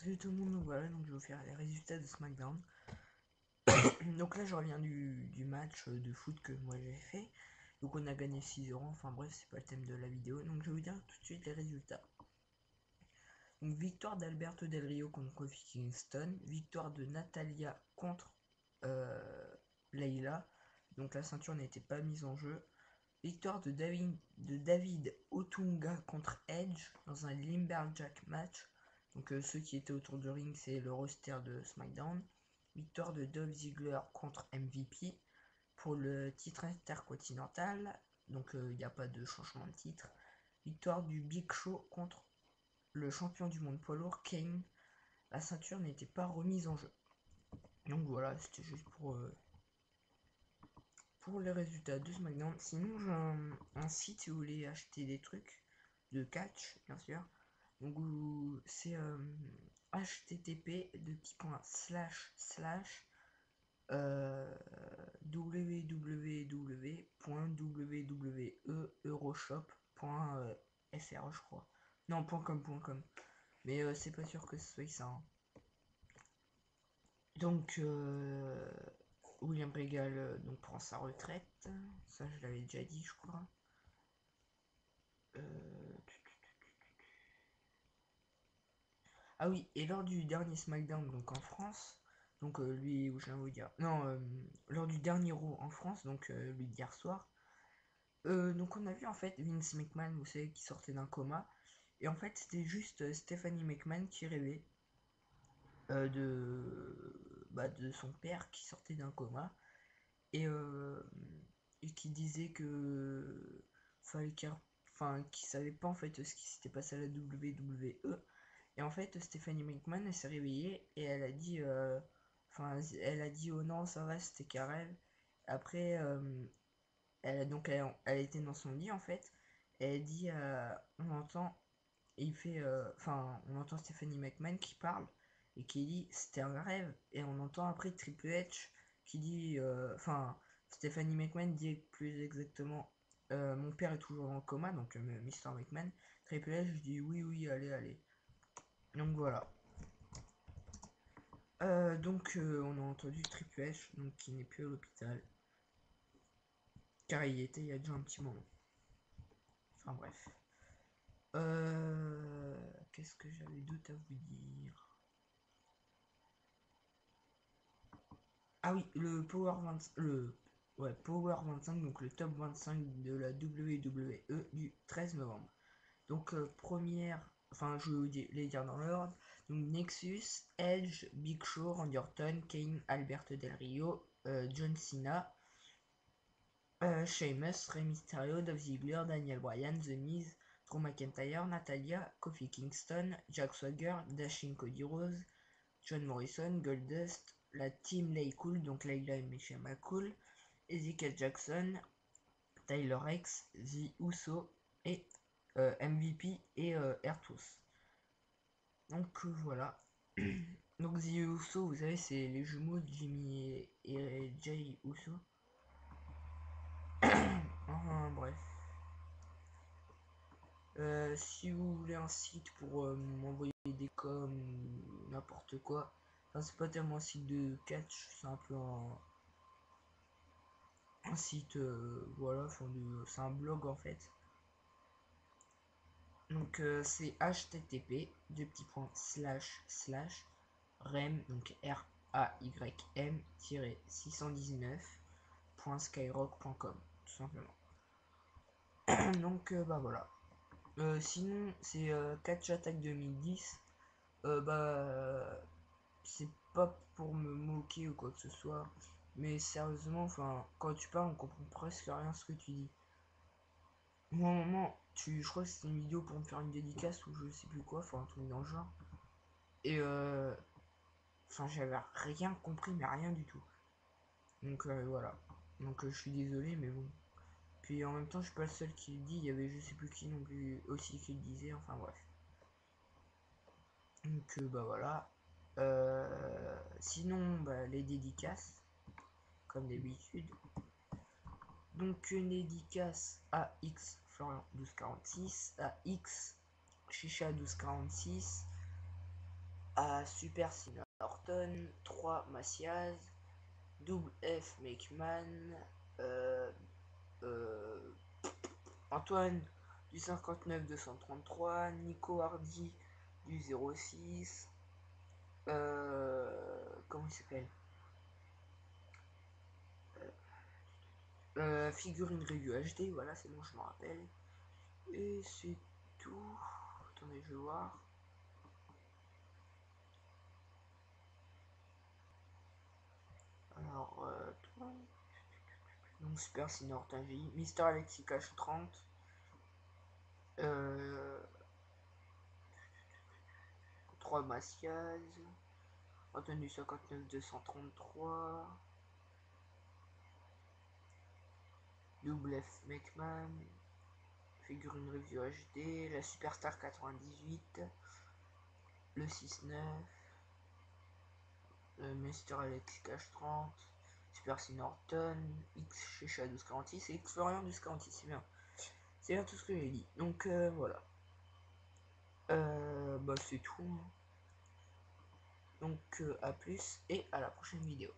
Salut tout le monde, donc voilà, donc je vais vous faire les résultats de SmackDown. Donc là je reviens du match de foot que moi j'ai fait. Donc on a gagné 6-0, enfin bref c'est pas le thème de la vidéo, donc je vais vous dire tout de suite les résultats. Donc victoire d'Alberto Del Rio contre Kofi Kingston, victoire de Natalia contre Layla, donc la ceinture n'était pas mise en jeu. Victoire de David Otunga contre Edge dans un Limberjack match. Donc ceux qui étaient autour du ring, c'est le roster de SmackDown. Victoire de Dolph Ziggler contre MVP pour le titre intercontinental. Donc il n'y a pas de changement de titre. Victoire du Big Show contre le champion du monde poids lourd Kane. La ceinture n'était pas remise en jeu. Donc voilà, c'était juste pour les résultats de SmackDown. Sinon, j'ai un site si vous voulez acheter des trucs de catch, bien sûr. Donc, c'est http www.euroshop.fr je crois. Non, .com. Mais c'est pas sûr que ce soit ça. Hein. Donc, William Regal donc, prend sa retraite. Ça, je l'avais déjà dit, je crois. Ah oui, et lors du dernier SmackDown, donc en France, donc lui, où je viens vous dire, non, lors du dernier Raw en France, donc lui d'hier soir, donc on a vu en fait Vince McMahon, vous savez, qui sortait d'un coma, et en fait c'était juste Stephanie McMahon qui rêvait de son père qui sortait d'un coma, et, euh, et qui disait que fallait qu'il savait pas en fait ce qui s'était passé à la WWE. Et en fait, Stephanie McMahon, elle s'est réveillée et elle a dit, elle a dit, oh non, ça va, c'était qu'un rêve. Après, elle était dans son lit en fait. Et elle dit, on entend, et il fait, on entend Stephanie McMahon qui parle et qui dit, c'était un rêve. Et on entend après Triple H qui dit, Stephanie McMahon dit plus exactement, mon père est toujours dans le coma, donc Mr. McMahon. Triple H dit, oui, oui, allez. Donc voilà. On a entendu Triple H, donc qui n'est plus à l'hôpital, car il y était il y a déjà un petit moment. Enfin bref. Qu'est-ce que j'avais d'autre à vous dire? Ah oui, le Power 25, Power 25, donc le top 25 de la WWE du 13 novembre. Donc je vais les dire dans l'ordre. Donc Nexus, Edge, Big Show, Randy Orton, Kane, Alberto Del Rio, John Cena, Sheamus, Rey Mysterio, Dolph Ziggler, Daniel Bryan, The Miz, Drew McIntyre, Natalia, Kofi Kingston, Jack Swagger, Dashing Cody Rose, John Morrison, Goldust, la Team Laycool, donc Layla et Michelle McCool, Ezekiel Jackson, Tyler Rex, The Uso et MVP et Ertus. Donc voilà. Donc The Uso, vous savez, c'est les jumeaux de Jimmy et Jay Uso. Enfin bref. Si vous voulez un site pour m'envoyer des coms ou n'importe quoi, enfin, c'est pas tellement un site de catch, c'est un peu un site, voilà, c'est un blog en fait. Donc c'est http rem, donc raym 619.skyrock.com tout simplement. Donc voilà. Sinon c'est Catch Attack 2010. C'est pas pour me moquer ou quoi que ce soit, mais sérieusement, quand tu parles, on comprend presque rien ce que tu dis. Moi, à un moment, je crois que c'était une vidéo pour me faire une dédicace ou je sais plus quoi, enfin un truc dans le genre. Et j'avais rien compris, mais rien du tout. Donc voilà. Donc je suis désolé, mais bon. Puis en même temps, je suis pas le seul qui le dit, il y avait je sais plus qui non plus aussi qui le disait, enfin bref. Donc voilà. Sinon, les dédicaces, comme d'habitude. Donc une dédicace à X Florian 1246, à X Chicha 1246, à Super Cena Norton, 3 Macias, Double F Makeman, Antoine du 59-233, Nico Hardy du 06, comment il s'appelle, figurine review HD, voilà, c'est bon, je me rappelle. Et c'est tout. Attendez, je vais voir. Alors, donc Super Norton, Mister Alexis Cash 30. 3 Macias, Anthony 59-233, Double F Mecman, figurine review HD, la Superstar 98, le 6-9, Mr. Alex Cash 30, Super C Norton, X chez Shadows 1246 et X Florian 1246, c'est bien. C'est bien tout ce que j'ai dit. Donc voilà. Bah c'est tout. Donc à plus et à la prochaine vidéo.